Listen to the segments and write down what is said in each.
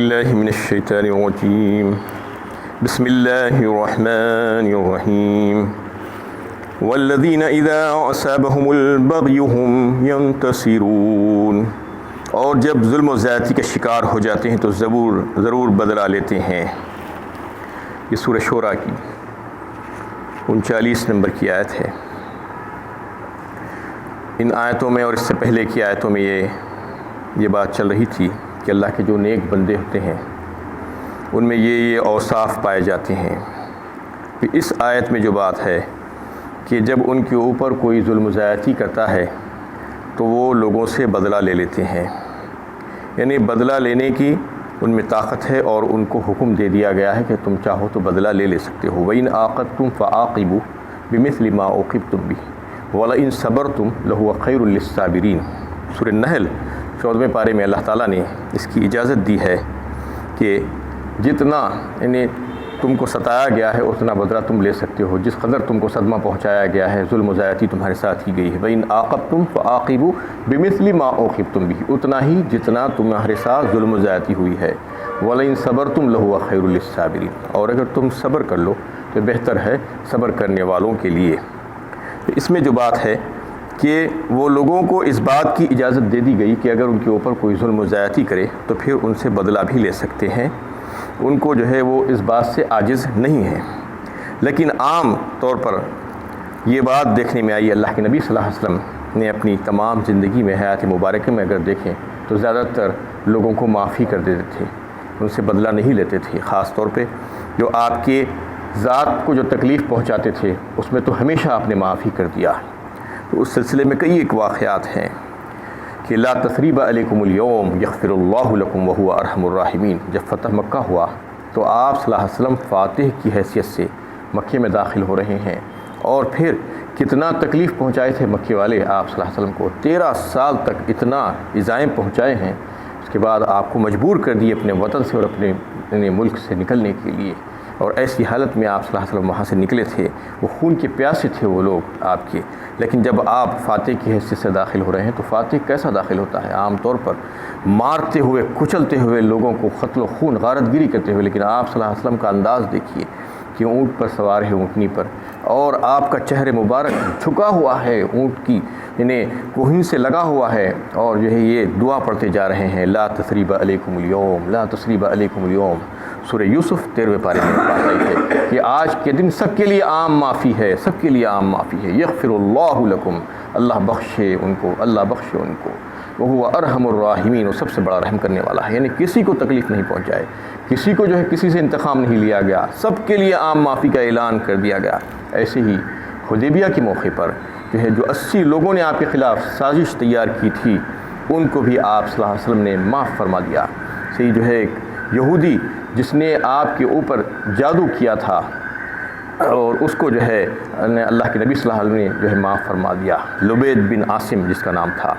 باللہ من الشیطان الرجیم بسم اللہ الرحمن الرحیم والذین اذا اصابهم البغی هم ينتصرون، اور جب ظلم و زیادتی کا شکار ہو جاتے ہیں تو ضرور بدلہ لیتے ہیں۔ یہ سورہ شورى کی 39 نمبر کی آیت ہے۔ ان آیتوں میں اور اس سے پہلے کی آیتوں میں یہ بات چل رہی تھی کہ اللہ کے جو نیک بندے ہوتے ہیں ان میں یہ اوصاف پائے جاتے ہیں۔ پھر اس آیت میں جو بات ہے کہ جب ان کے اوپر کوئی ظلم و زیادتی کرتا ہے تو وہ لوگوں سے بدلہ لے لیتے ہیں، یعنی بدلہ لینے کی ان میں طاقت ہے، اور ان کو حکم دے دیا گیا ہے کہ تم چاہو تو بدلہ لے سکتے ہو۔ وَإِنْ عَاقَبْتُمْ فَعَاقِبُوا بِمِثْلِ مَا عُوقِبْتُمْ بِهِ وَلَئِنْ صَبَرْتُمْ لَهُوَ خَيْرٌ لِلصَّابِرِينَ۔ سورہ النحل 14ویں پارے میں اللہ تعالیٰ نے اس کی اجازت دی ہے کہ جتنا یعنی تم کو ستایا گیا ہے اتنا بدلہ تم لے سکتے ہو، جس قدر تم کو صدمہ پہنچایا گیا ہے، ظلم و زیادتی تمہارے ساتھ کی گئی ہے۔ وَإِنْ عَاقَبْتُمْ فَعَاقِبُوا بِمِثْلِ مَا عُوقِبْتُمْ بِهِ، اتنا ہی جتنا تمہارے ساتھ ظلم و زیادتی ہوئی ہے۔ وَلَئِنْ صَبَرْتُمْ لَهُوَ خَيْرٌ لِلصَّابِرِينَ، اور اگر تم صبر کر لو تو بہتر ہے صبر کرنے والوں کے لیے۔ اس میں جو بات ہے کہ وہ لوگوں کو اس بات کی اجازت دے دی گئی کہ اگر ان کے اوپر کوئی ظلم و زیادتی کرے تو پھر ان سے بدلہ بھی لے سکتے ہیں، ان کو جو ہے وہ اس بات سے عاجز نہیں ہے۔ لیکن عام طور پر یہ بات دیکھنے میں آئی، اللہ کے نبی صلی اللہ علیہ وسلم نے اپنی تمام زندگی میں، حیات مبارکہ میں اگر دیکھیں تو زیادہ تر لوگوں کو معافی کر دیتے تھے، ان سے بدلہ نہیں لیتے تھے۔ خاص طور پہ جو آپ کے ذات کو جو تکلیف پہنچاتے تھے اس میں تو ہمیشہ آپ نے معافی کر دیا۔ تو اس سلسلے میں کئی ایک واقعات ہیں کہ لا تثریب علیکم اليوم یغفر اللہ لکم وہو ارحم الراحمین۔ جب فتح مکہ ہوا تو آپ صلی اللہ علیہ وسلم فاتح کی حیثیت سے مکے میں داخل ہو رہے ہیں، اور پھر کتنا تکلیف پہنچائے تھے مکے والے آپ صلی اللہ علیہ وسلم کو، 13 سال تک اتنا ایذائیں پہنچائے ہیں۔ اس کے بعد آپ کو مجبور کر دیے اپنے وطن سے اور اپنے ملک سے نکلنے کے لیے، اور ایسی حالت میں آپ صلی اللہ علیہ وسلم وہاں سے نکلے تھے، وہ خون کے پیاسے تھے وہ لوگ آپ کے۔ لیکن جب آپ فاتح کی حیثیت سے داخل ہو رہے ہیں تو فاتح کیسا داخل ہوتا ہے؟ عام طور پر مارتے ہوئے، کچلتے ہوئے، لوگوں کو قتل و خون، غارت گیری کرتے ہوئے، لیکن آپ صلی اللہ علیہ وسلم کا انداز دیکھیے کہ اونٹ پر سوار ہے، اونٹنی پر، اور آپ کا چہرہ مبارک جھکا ہوا ہے، اونٹ کی یعنی کوہین سے لگا ہوا ہے، اور جو ہے یہ دعا پڑھتے جا رہے ہیں، لا تثریب علیکم اليوم، لا تثریب علیکم اليوم۔ سورہ یوسف 13ویں پارے میں بات آئی ہے کہ آج کے دن سب کے لیے عام معافی ہے، سب کے لیے عام معافی ہے۔ یغفر اللہ لکم، اللہ بخشے ان کو، اللہ بخشے ان کو، وہو ارحم الراحمین، وہ سب سے بڑا رحم کرنے والا ہے، یعنی کسی کو تکلیف نہیں پہنچائے، کسی کو جو ہے کسی سے انتقام نہیں لیا گیا، سب کے لیے عام معافی کا اعلان کر دیا گیا۔ ایسے ہی حدیبیہ کے موقع پر جو ہے جو 80 لوگوں نے آپ کے خلاف سازش تیار کی تھی ان کو بھی آپ صلی اللہ علیہ وسلم نے معاف فرما دیا۔ صحیح جو ہے ایک یہودی جس نے آپ کے اوپر جادو کیا تھا، اور اس کو جو ہے اللہ کے نبی صلی اللہ علیہ وسلم نے جو ہے معاف فرما دیا، لبید بن عاصم جس کا نام تھا۔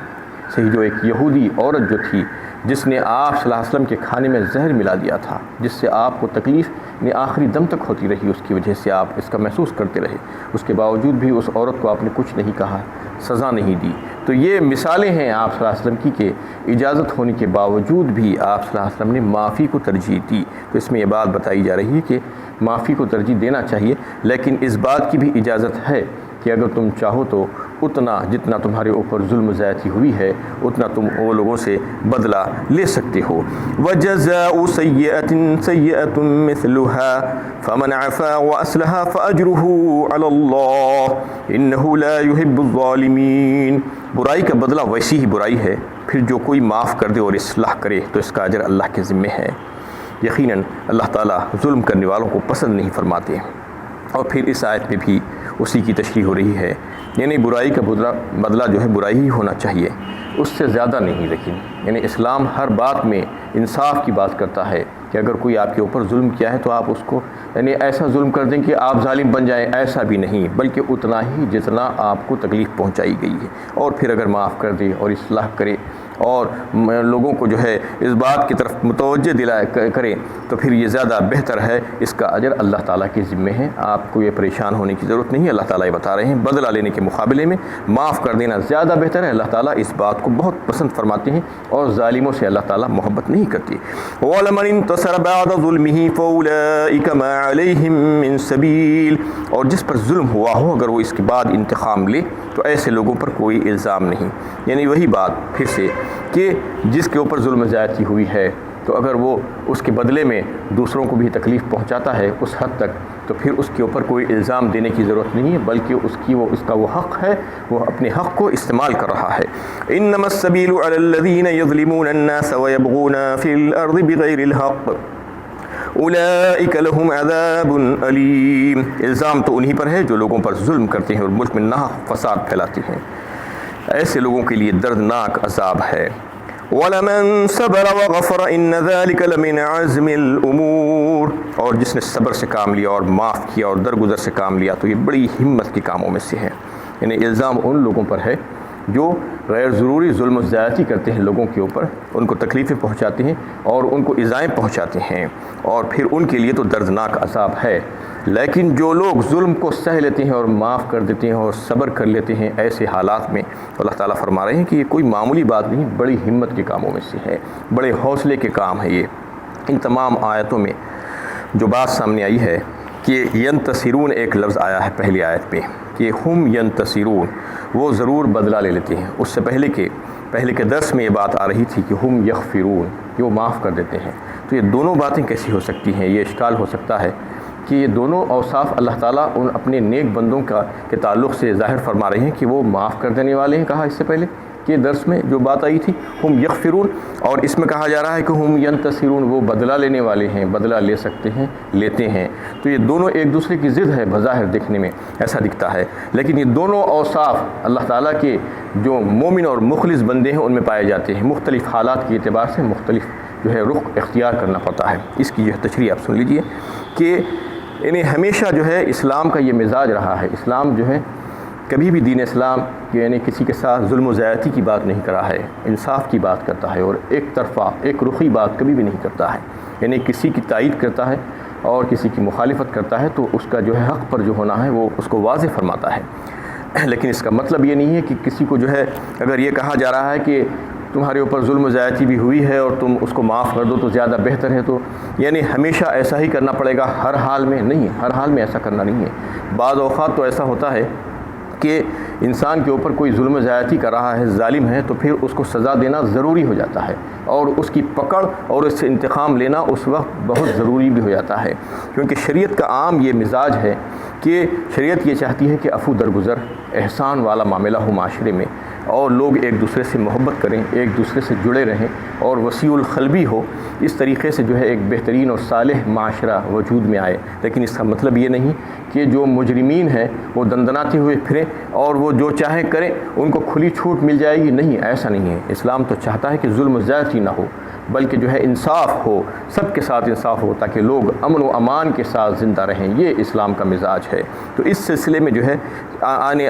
صحیح جو ایک یہودی عورت جو تھی جس نے آپ صلی اللہ علیہ وسلم کے کھانے میں زہر ملا دیا تھا، جس سے آپ کو تکلیف آخری دم تک ہوتی رہی، اس کی وجہ سے آپ اس کا محسوس کرتے رہے، اس کے باوجود بھی اس عورت کو آپ نے کچھ نہیں کہا، سزا نہیں دی۔ تو یہ مثالیں ہیں آپ صلی اللہ علیہ وسلم کی کہ اجازت ہونے کے باوجود بھی آپ صلی اللہ علیہ وسلم نے معافی کو ترجیح دی۔ تو اس میں یہ بات بتائی جا رہی ہے کہ معافی کو ترجیح دینا چاہیے، لیکن اس بات کی بھی اجازت ہے کہ اگر تم چاہو تو اتنا جتنا تمہارے اوپر ظلم و زیادتی ہوئی ہے اتنا تم وہ لوگوں سے بدلہ لے سکتے ہو۔ وَجَزَاءُ سَيِّئَةٍ سَيِّئَةٌ مِثْلُهَا فَمَنْ عَفَا وَأَصْلَحَ فَأَجْرُهُ عَلَى اللَّهِ إِنَّهُ لَا يُحِبُّ الظَّالِمِينَ۔ برائی کا بدلہ ویسی ہی برائی ہے، پھر جو کوئی معاف کر دے اور اصلاح کرے تو اس کا اجر اللہ کے ذمے ہے۔ یقیناً اللہ تعالیٰ ظلم کرنے والوں کو پسند نہیں فرماتے۔ اور پھر اس آیت میں بھی اسی کی تشریح ہو رہی ہے، یعنی برائی کا بدلہ جو ہے برائی ہی ہونا چاہیے، اس سے زیادہ نہیں۔ لیکن یعنی اسلام ہر بات میں انصاف کی بات کرتا ہے کہ اگر کوئی آپ کے اوپر ظلم کیا ہے تو آپ اس کو یعنی ایسا ظلم کر دیں کہ آپ ظالم بن جائیں، ایسا بھی نہیں، بلکہ اتنا ہی جتنا آپ کو تکلیف پہنچائی گئی ہے، اور پھر اگر معاف کر دے اور اصلاح کرے اور لوگوں کو جو ہے اس بات کی طرف متوجہ کریں تو پھر یہ زیادہ بہتر ہے، اس کا اجر اللہ تعالیٰ کے ذمے ہے، آپ کو یہ پریشان ہونے کی ضرورت نہیں ہے۔ اللہ تعالیٰ یہ بتا رہے ہیں بدلہ لینے کے مقابلے میں معاف کر دینا زیادہ بہتر ہے۔ اللہ تعالیٰ اس بات کو بہت پسند فرماتے ہیں اور ظالموں سے اللہ تعالیٰ محبت نہیں کرتی۔ وَلَمَنِ انتَصَرَ بَعْدَ ظُلْمِهِ فَأُولَٰئِكَ مَا عَلَيْهِم مِّن سَبِيلٍ، اور جس پر ظلم ہوا ہو اگر وہ اس کے بعد انتقام لے تو ایسے لوگوں پر کوئی الزام نہیں، یعنی وہی بات پھر سے کہ جس کے اوپر ظلم زیادتی ہوئی ہے تو اگر وہ اس کے بدلے میں دوسروں کو بھی تکلیف پہنچاتا ہے اس حد تک تو پھر اس کے اوپر کوئی الزام دینے کی ضرورت نہیں ہے، بلکہ اس کا وہ حق ہے، وہ اپنے حق کو استعمال کر رہا ہے۔ انما السبیل علی الذین یظلمون الناس ویبغون فی الارض بغیر الحق اولئک لهم عذاب علیم، الزام تو انہی پر ہے جو لوگوں پر ظلم کرتے ہیں اور ملک میں ناحق فساد پھیلاتے ہیں، ایسے لوگوں کے لیے دردناک عذاب ہے۔ وَلَمَن صَبَرَ وَغَفَرَ إِنَّ ذَلِكَ لَمِنْ عَزْمِ الْأُمُورِ، اور جس نے صبر سے کام لیا اور معاف کیا اور درگزر سے کام لیا تو یہ بڑی ہمت کے کاموں میں سے ہے۔ یعنی الزام ان لوگوں پر ہے جو غیر ضروری ظلم و زیادتی کرتے ہیں لوگوں کے اوپر، ان کو تکلیفیں پہنچاتے ہیں اور ان کو ایذائیں پہنچاتے ہیں، اور پھر ان کے لیے تو دردناک عذاب ہے۔ لیکن جو لوگ ظلم کو سہ لیتے ہیں اور معاف کر دیتے ہیں اور صبر کر لیتے ہیں ایسے حالات میں، اللہ تعالیٰ فرما رہے ہیں کہ یہ کوئی معمولی بات نہیں، بڑی ہمت کے کاموں میں سے ہے، بڑے حوصلے کے کام ہے یہ۔ ان تمام آیتوں میں جو بات سامنے آئی ہے کہ ینتصرون ایک لفظ آیا ہے پہلی آیت پہ کہ ہم ینتصرون، وہ ضرور بدلہ لے لیتے ہیں، اس سے پہلے کے درس میں یہ بات آ رہی تھی کہ ہم یغفرون، کہ وہ معاف کر دیتے ہیں۔ تو یہ دونوں باتیں کیسی ہو سکتی ہیں؟ یہ اشکال ہو سکتا ہے کہ یہ دونوں اوصاف اللہ تعالیٰ ان اپنے نیک بندوں کے تعلق سے ظاہر فرما رہے ہیں کہ وہ معاف کر دینے والے ہیں، کہا اس سے پہلے کہ درس میں جو بات آئی تھی ہم یغفرون، اور اس میں کہا جا رہا ہے کہ ہم ینتصرون، وہ بدلہ لینے والے ہیں، بدلہ لے سکتے ہیں، لیتے ہیں۔ تو یہ دونوں ایک دوسرے کی ضد ہے، بظاہر دیکھنے میں ایسا دکھتا ہے، لیکن یہ دونوں اوصاف اللہ تعالیٰ کے جو مومن اور مخلص بندے ہیں ان میں پائے جاتے ہیں۔ مختلف حالات کے اعتبار سے مختلف جو ہے رخ اختیار کرنا پڑتا ہے۔ اس کی جو تشریح آپ سن لیجئے کہ یعنی ہمیشہ جو ہے اسلام کا یہ مزاج رہا ہے، اسلام جو ہے کبھی بھی دین اسلام یعنی کسی کے ساتھ ظلم و زیادتی کی بات نہیں کرا ہے، انصاف کی بات کرتا ہے اور ایک طرفہ ایک رخی بات کبھی بھی نہیں کرتا ہے، یعنی کسی کی تائید کرتا ہے اور کسی کی مخالفت کرتا ہے تو اس کا جو ہے حق پر جو ہونا ہے وہ اس کو واضح فرماتا ہے۔ لیکن اس کا مطلب یہ نہیں ہے کہ کسی کو جو ہے اگر یہ کہا جا رہا ہے کہ تمہارے اوپر ظلم و زیادتی بھی ہوئی ہے اور تم اس کو معاف کر دو تو زیادہ بہتر ہے، تو یعنی ہمیشہ ایسا ہی کرنا پڑے گا، ہر حال میں نہیں، ہر حال میں ایسا کرنا نہیں ہے۔ بعض اوقات تو ایسا ہوتا ہے کہ انسان کے اوپر کوئی ظلم و زیادتی کر رہا ہے، ظالم ہے، تو پھر اس کو سزا دینا ضروری ہو جاتا ہے اور اس کی پکڑ اور اس سے انتقام لینا اس وقت بہت ضروری بھی ہو جاتا ہے، کیونکہ شریعت کا عام یہ مزاج ہے کہ شریعت یہ چاہتی ہے کہ عفو درگزر، احسان والا معاملہ ہو معاشرے میں، اور لوگ ایک دوسرے سے محبت کریں، ایک دوسرے سے جڑے رہیں اور وسیع القلبی ہو، اس طریقے سے جو ہے ایک بہترین اور صالح معاشرہ وجود میں آئے۔ لیکن اس کا مطلب یہ نہیں کہ جو مجرمین ہیں وہ دندناتے ہوئے پھریں اور وہ جو چاہیں کریں، ان کو کھلی چھوٹ مل جائے گی، نہیں، ایسا نہیں ہے۔ اسلام تو چاہتا ہے کہ ظلم و زیادتی نہ ہو، بلکہ جو ہے انصاف ہو، سب کے ساتھ انصاف ہو تاکہ لوگ امن و امان کے ساتھ زندہ رہیں، یہ اسلام کا مزاج ہے۔ تو اس سلسلے میں جو ہے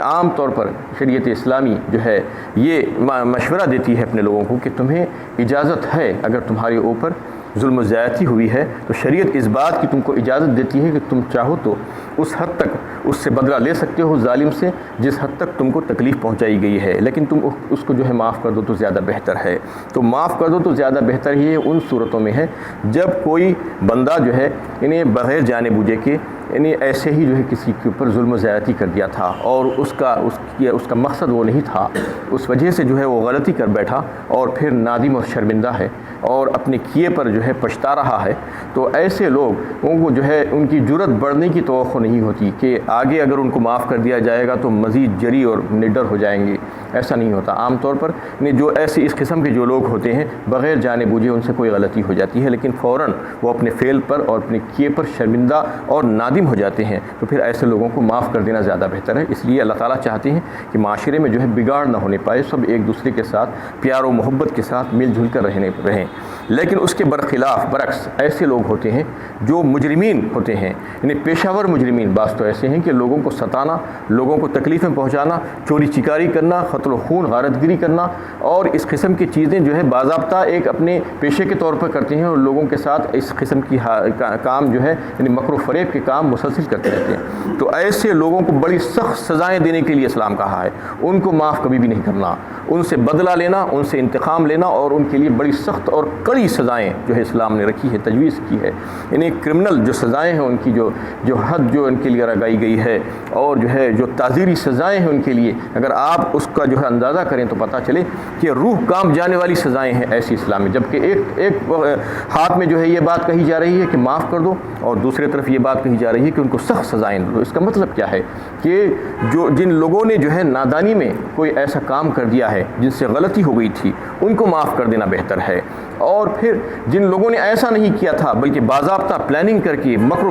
عام طور پر شریعت اسلامی جو ہے یہ مشورہ دیتی ہے اپنے لوگوں کو کہ تمہیں اجازت ہے، اگر تمہارے اوپر ظلم و زیادتی ہوئی ہے تو شریعت اس بات کی تم کو اجازت دیتی ہے کہ تم چاہو تو اس حد تک اس سے بدلہ لے سکتے ہو ظالم سے جس حد تک تم کو تکلیف پہنچائی گئی ہے، لیکن تم اس کو جو ہے معاف کر دو تو زیادہ بہتر ہے۔ تو معاف کر دو تو زیادہ بہتر ہی ان صورتوں میں ہے جب کوئی بندہ جو ہے انہیں بغیر جانے بوجھے کے یعنی ایسے ہی جو ہے کسی کے اوپر ظلم و زیادتی کر دیا تھا اور اس کا مقصد وہ نہیں تھا، اس وجہ سے جو ہے وہ غلطی کر بیٹھا اور پھر نادم اور شرمندہ ہے اور اپنے کیے پر جو ہے پچھتا رہا ہے، تو ایسے لوگوں کو جو ہے ان کی جرت بڑھنے کی توقع نہیں ہوتی کہ آگے اگر ان کو معاف کر دیا جائے گا تو مزید جری اور نڈر ہو جائیں گے، ایسا نہیں ہوتا۔ عام طور پر جو ایسے اس قسم کے جو لوگ ہوتے ہیں بغیر جانے بوجھے ان سے کوئی غلطی ہو جاتی ہے لیکن فوراً وہ اپنے فعل پر اور اپنے کیے پر شرمندہ اور نادم ہو جاتے ہیں، تو پھر ایسے لوگوں کو معاف کر دینا زیادہ بہتر ہے۔ اس لیے اللہ تعالیٰ چاہتے ہیں کہ معاشرے میں جو ہے بگاڑ نہ ہونے پائے، سب ایک دوسرے کے ساتھ پیار و محبت کے ساتھ مل جل کر رہیں۔ لیکن اس کے برعکس ایسے لوگ ہوتے ہیں جو مجرمین ہوتے ہیں، یعنی پیشہ ور مجرمین بعض تو ایسے ہیں کہ لوگوں کو ستانا، لوگوں کو تکلیفیں پہنچانا، چوری چکاری کرنا، قتل و خون، غارت گری کرنا اور اس قسم کی چیزیں جو ہے باضابطہ ایک اپنے پیشے کے طور پر کرتے ہیں، اور لوگوں کے ساتھ اس قسم کی کام جو ہے یعنی مکر و فریب کے کام مسلسل کرتے رہتے ہیں۔ تو ایسے لوگوں کو بڑی سخت سزائیں دینے کے لیے اسلام کہا ہے، ان کو معاف کبھی بھی نہیں کرنا، ان سے بدلہ لینا، ان سے انتقام لینا، اور ان کے لیے بڑی سخت اور کڑی سزائیں جو ہے اسلام نے رکھی ہے، تجویز کی ہے۔ یعنی کرمنل جو سزائیں ہیں ان کی جو حد جو ان کے لیے لگائی گئی ہے، اور جو ہے جو تعزیری سزائیں ہیں ان کے لیے، اگر آپ اس کا جو ہے اندازہ کریں تو پتہ چلے کہ روح کام جانے والی سزائیں ہیں ایسی اسلام میں۔ جبکہ ایک ہاتھ میں جو ہے یہ بات کہی جا رہی ہے کہ معاف کر دو، اور دوسری طرف یہ بات کہی جا رہی ہے کہ ان کو سخت سزائیں دو۔ اس کا مطلب کیا ہے کہ جن لوگوں نے جو ہے نادانی میں کوئی ایسا کام کر دیا ہے جن سے غلطی ہو گئی تھی، ان کو معاف کر دینا بہتر ہے، اور پھر جن لوگوں نے ایسا نہیں کیا تھا بلکہ باضابطہ پلاننگ کر کے مکر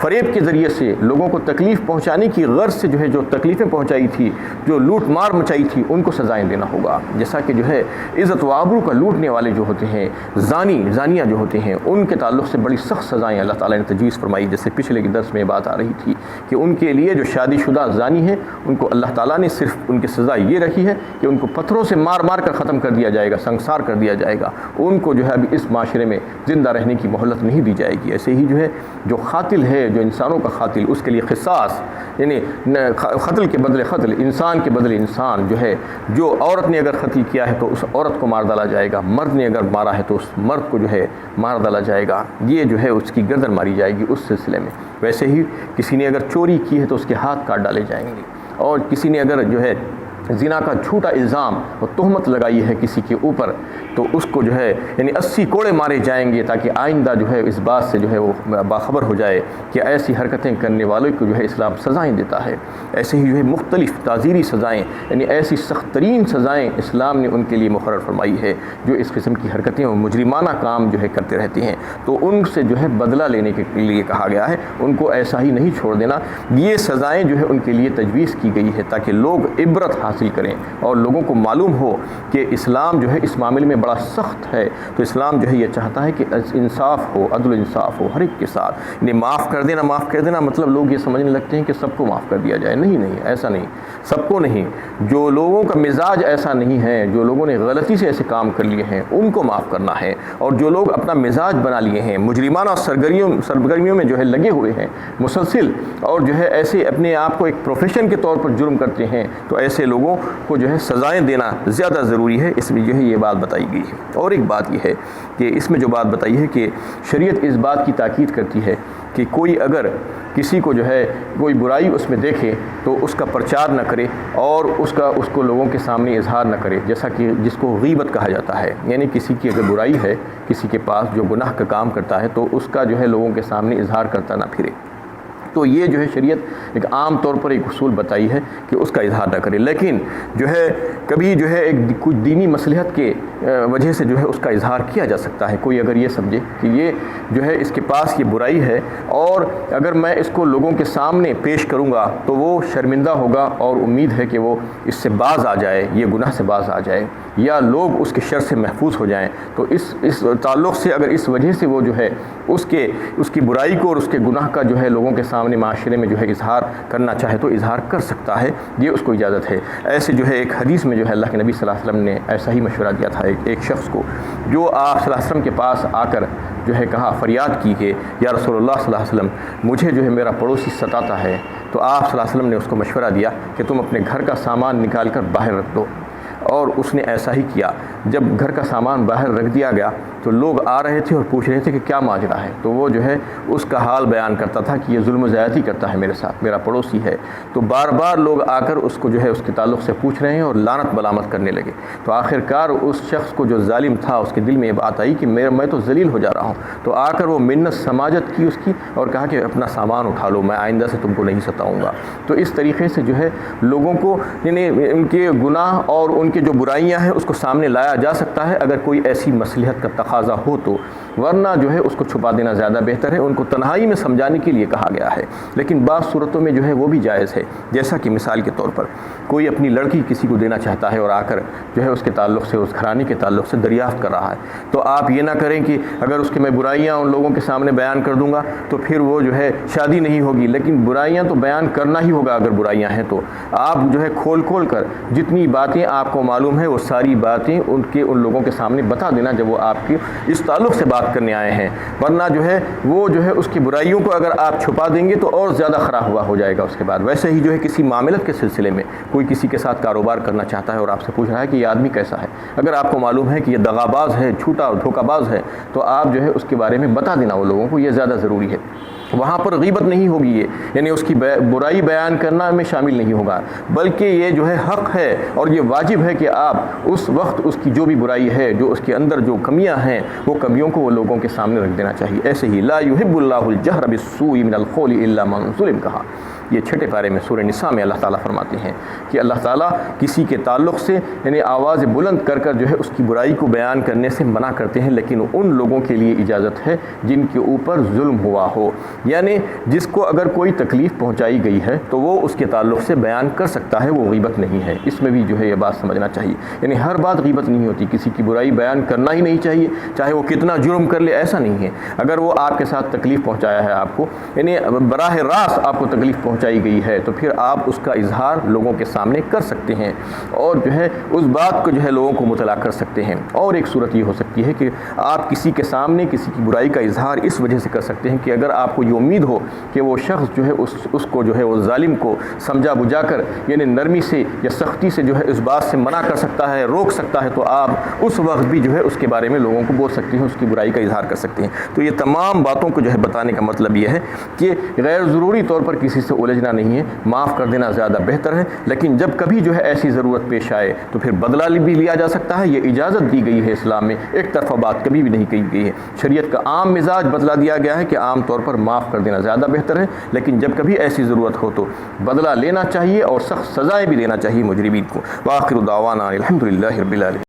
فریب کے ذریعے سے لوگوں کو تکلیف پہنچانے کی غرض سے جو ہے جو تکلیفیں پہنچائی تھی، جو لوٹ مار مچائی تھی، ان کو سزائیں دینا ہوگا۔ جیسا کہ جو ہے عزت و آبرو کا لوٹنے والے جو ہوتے ہیں، زانیہ جو ہوتے ہیں، ان کے تعلق سے بڑی سخت سزائیں اللہ تعالیٰ نے تجویز فرمائی۔ جیسے پچھلے درس میں بات آ رہی تھی کہ ان کے لیے جو شادی شدہ زانی ہیں ان کو اللہ تعالیٰ نے صرف ان کی سزا یہ رکھی ہے کہ ان کو پتھروں سے مار مار کر ختم کر دیا جائے گا، سنگسار کر دیا جائے گا، ان کو جو ہے ابھی اس معاشرے میں زندہ رہنے کی مہلت نہیں دی جائے گی۔ ایسے ہی جو ہے جو قاتل ہے، جو انسانوں کا قاتل، اس کے لیے قصاص، یعنی قتل کے بدلے قتل، انسان کے بدلے انسان جو ہے، جو عورت نے اگر قتل کیا ہے تو اس عورت کو مار ڈالا جائے گا، مرد نے اگر مارا ہے تو اس مرد کو جو ہے مار ڈالا جائے گا، یہ جو ہے اس کی گردن ماری جائے گی اس سلسلے میں۔ ویسے ہی کسی نے اگر چوری کی ہے تو اس کے ہاتھ کاٹ ڈالے جائیں گے، اور کسی نے اگر جو ہے زنا کا جھوٹا الزام اور تہمت لگائی ہے کسی کے اوپر تو اس کو جو ہے یعنی 80 کوڑے مارے جائیں گے، تاکہ آئندہ جو ہے اس بات سے جو ہے وہ باخبر ہو جائے کہ ایسی حرکتیں کرنے والوں کو جو ہے اسلام سزائیں دیتا ہے۔ ایسے ہی جو ہے مختلف تعزیری سزائیں، یعنی ایسی سخت ترین سزائیں اسلام نے ان کے لیے مقرر فرمائی ہے جو اس قسم کی حرکتیں اور مجرمانہ کام جو ہے کرتے رہتے ہیں، تو ان سے جو ہے بدلہ لینے کے لیے کہا گیا ہے، ان کو ایسا ہی نہیں چھوڑ دینا۔ یہ سزائیں جو ہے ان کے لیے تجویز کی گئی ہے تاکہ لوگ عبرت حاصل کریں اور لوگوں کو معلوم ہو کہ اسلام جو ہے اس معاملے میں بڑا سخت ہے۔ تو اسلام جو ہے یہ چاہتا ہے کہ انصاف ہو، عدل انصاف ہو ہر ایک کے ساتھ، یعنی معاف کر دینا مطلب لوگ یہ سمجھنے لگتے ہیں کہ سب کو معاف کر دیا جائے۔ نہیں، ایسا نہیں، سب کو نہیں، جو لوگوں کا مزاج ایسا نہیں ہے، جو لوگوں نے غلطی سے ایسے کام کر لیے ہیں ان کو معاف کرنا ہے، اور جو لوگ اپنا مزاج بنا لیے ہیں، مجرمانہ سرگرمیوں میں جو ہے لگے ہوئے ہیں مسلسل، اور جو ہے ایسے اپنے آپ کو ایک پروفیشن کے طور پر جرم کرتے ہیں، تو ایسے لوگوں کو جو ہے سزائیں دینا زیادہ ضروری ہے۔ اس میں جو ہے یہ بات بتائی گئی ہے۔ اور ایک بات یہ ہے کہ اس میں جو بات بتائی ہے کہ شریعت اس بات کی تاکید کرتی ہے کہ کوئی اگر کسی کو جو ہے کوئی برائی اس میں دیکھے تو اس کا پرچار نہ کرے اور اس کو لوگوں کے سامنے اظہار نہ کرے، جیسا کہ جس کو غیبت کہا جاتا ہے، یعنی کسی کی اگر برائی ہے کسی کے پاس جو گناہ کا کام کرتا ہے تو اس کا جو ہے لوگوں کے سامنے اظہار کرتا نہ پھرے۔ تو یہ جو ہے شریعت ایک عام طور پر ایک اصول بتائی ہے کہ اس کا اظہار نہ کرے، لیکن جو ہے کبھی جو ہے ایک کچھ دینی مصلحت کے وجہ سے جو ہے اس کا اظہار کیا جا سکتا ہے۔ کوئی اگر یہ سمجھے کہ یہ جو ہے اس کے پاس یہ برائی ہے اور اگر میں اس کو لوگوں کے سامنے پیش کروں گا تو وہ شرمندہ ہوگا اور امید ہے کہ وہ اس سے باز آ جائے، یہ گناہ سے باز آ جائے، یا لوگ اس کے شر سے محفوظ ہو جائیں، تو اس تعلق سے اگر اس وجہ سے وہ جو ہے اس کی برائی کو اور اس کے گناہ کا جو ہے لوگوں کے سامنے معاشرے میں جو ہے اظہار کرنا چاہے تو اظہار کر سکتا ہے، یہ اس کو اجازت ہے۔ ایسے جو ہے ایک حدیث میں جو ہے اللہ کے نبی صلی اللہ علیہ وسلم نے ایسا ہی مشورہ دیا تھا ایک شخص کو، جو آپ صلی اللہ علیہ وسلم کے پاس آ کر جو ہے کہا، فریاد کی کہ یا رسول اللہ صلی اللہ علیہ وسلم مجھے جو ہے میرا پڑوسی ستاتا ہے، تو آپ صلی اللہ علیہ وسلم نے اس کو مشورہ دیا کہ تم اپنے گھر کا سامان نکال کر باہر رکھ دو، اور اس نے ایسا ہی کیا۔ جب گھر کا سامان باہر رکھ دیا گیا تو لوگ آ رہے تھے اور پوچھ رہے تھے کہ کیا ماجرا ہے، تو وہ جو ہے اس کا حال بیان کرتا تھا کہ یہ ظلم و زیادتی کرتا ہے میرے ساتھ، میرا پڑوسی ہے۔ تو بار بار لوگ آ کر اس کو جو ہے اس کے تعلق سے پوچھ رہے ہیں اور لعنت ملامت کرنے لگے۔ تو آخر کار اس شخص کو جو ظالم تھا اس کے دل میں یہ بات آئی کہ میں تو ذلیل ہو جا رہا ہوں، تو آ کر وہ منت سماجت کی اس کی اور کہا کہ اپنا سامان اٹھا لو، میں آئندہ سے تم کو نہیں ستاؤں گا۔ تو اس طریقے سے جو ہے لوگوں کو یعنی ان کے گناہ اور ان کے جو برائیاں ہیں اس کو سامنے لایا جا سکتا ہے اگر کوئی ایسی مصلحت کا تقاضا ہو تو۔ ورنہ جو ہے اس کو چھپا دینا زیادہ بہتر ہے. ان کو تنہائی میں سمجھانے کے لیے کہا گیا ہے، لیکن بعض صورتوں میں جو ہے وہ بھی جائز ہے. جیسا کہ مثال کے طور پر کوئی اپنی لڑکی کسی کو دینا چاہتا ہے اور آ کر جو ہے اس کے تعلق سے، اس گھرانے کے تعلق سے دریافت کر رہا ہے، تو آپ یہ نہ کریں کہ اگر اس کے میں برائیاں ان لوگوں کے سامنے بیان کر دوں گا تو پھر وہ جو ہے شادی نہیں ہوگی. لیکن برائیاں تو بیان کرنا ہی ہوگا. اگر برائیاں ہیں تو آپ جو ہے کھول کر جتنی باتیں آپ کو معلوم ہے وہ ساری باتیں ان لوگوں کے سامنے بتا دینا جب وہ آپ کی اس تعلق سے بات کرنے آئے ہیں. ورنہ جو ہے وہ جو ہے اس کی برائیوں کو اگر آپ چھپا دیں گے تو اور زیادہ خراب ہو جائے گا اس کے بعد. ویسے ہی جو ہے کسی معاملت کے سلسلے میں کوئی کسی کے ساتھ کاروبار کرنا چاہتا ہے اور آپ سے پوچھ رہا ہے کہ یہ آدمی کیسا ہے، اگر آپ کو معلوم ہے کہ یہ دغاباز ہے، جھوٹا اور دھوکہ باز ہے، تو آپ جو ہے اس کے بارے میں بتا دینا وہ لوگوں کو. یہ زیادہ ضروری ہے. وہاں پر غیبت نہیں ہوگی، یہ یعنی اس کی برائی بیان کرنا میں شامل نہیں ہوگا، بلکہ یہ جو ہے حق ہے اور یہ واجب ہے کہ آپ اس وقت اس کی جو بھی برائی ہے، جو اس کے اندر جو کمیاں ہیں، وہ کمیوں کو وہ لوگوں کے سامنے رکھ دینا چاہیے. ایسے ہی لا يحب اللہ الجہر بالسوء من القول الا من ظلم کہا. یہ 6 پارے میں سورہ نساء میں اللہ تعالیٰ فرماتے ہیں کہ اللہ تعالیٰ کسی کے تعلق سے یعنی آواز بلند کر جو ہے اس کی برائی کو بیان کرنے سے منع کرتے ہیں، لیکن ان لوگوں کے لیے اجازت ہے جن کے اوپر ظلم ہوا ہو. یعنی جس کو اگر کوئی تکلیف پہنچائی گئی ہے تو وہ اس کے تعلق سے بیان کر سکتا ہے، وہ غیبت نہیں ہے. اس میں بھی جو ہے یہ بات سمجھنا چاہیے. یعنی ہر بات غیبت نہیں ہوتی، کسی کی برائی بیان کرنا ہی نہیں چاہیے، چاہے وہ کتنا جرم کر لے. ایسا نہیں ہے. اگر وہ آپ کے ساتھ تکلیف پہنچایا ہے، آپ کو یعنی براہ راست آپ کو تکلیف پہنچائی گئی ہے، تو پھر آپ اس کا اظہار لوگوں کے سامنے کر سکتے ہیں اور جو ہے اس بات کو جو ہے لوگوں کو مطلع کر سکتے ہیں. اور ایک صورت یہ ہو سکتی ہے کہ آپ کسی کے سامنے کسی کی برائی کا اظہار اس وجہ سے کر سکتے ہیں کہ اگر آپ کو یہ امید ہو کہ وہ شخص جو ہے اس کو جو ہے وہ ظالم کو سمجھا بجھا کر یعنی نرمی سے یا سختی سے جو ہے اس بات سے منع کر سکتا ہے، روک سکتا ہے، تو آپ اس وقت بھی جو ہے اس کے بارے میں لوگوں کو بول سکتے ہیں، اس کی برائی کا اظہار کر سکتے ہیں. تو یہ تمام باتوں کو جو ہے بتانے کا مطلب یہ ہے کہ غیر ضروری طور پر کسی سے الجھنا نہیں ہے، معاف کر دینا زیادہ بہتر ہے. لیکن جب کبھی جو ہے ایسی ضرورت پیش آئے تو پھر بدلہ بھی لیا جا سکتا ہے. یہ اجازت دی گئی ہے اسلام میں، ایک طرفہ بات کبھی بھی نہیں کہی گئی ہے. شریعت کا عام مزاج بتلا دیا گیا ہے کہ عام طور پر معاف کر دینا زیادہ بہتر ہے، لیکن جب کبھی ایسی ضرورت ہو تو بدلہ لینا چاہیے اور سخت سزائیں بھی دینا چاہیے مجرمین کو. وآخر دعوانا الحمدللہ رب العالمین.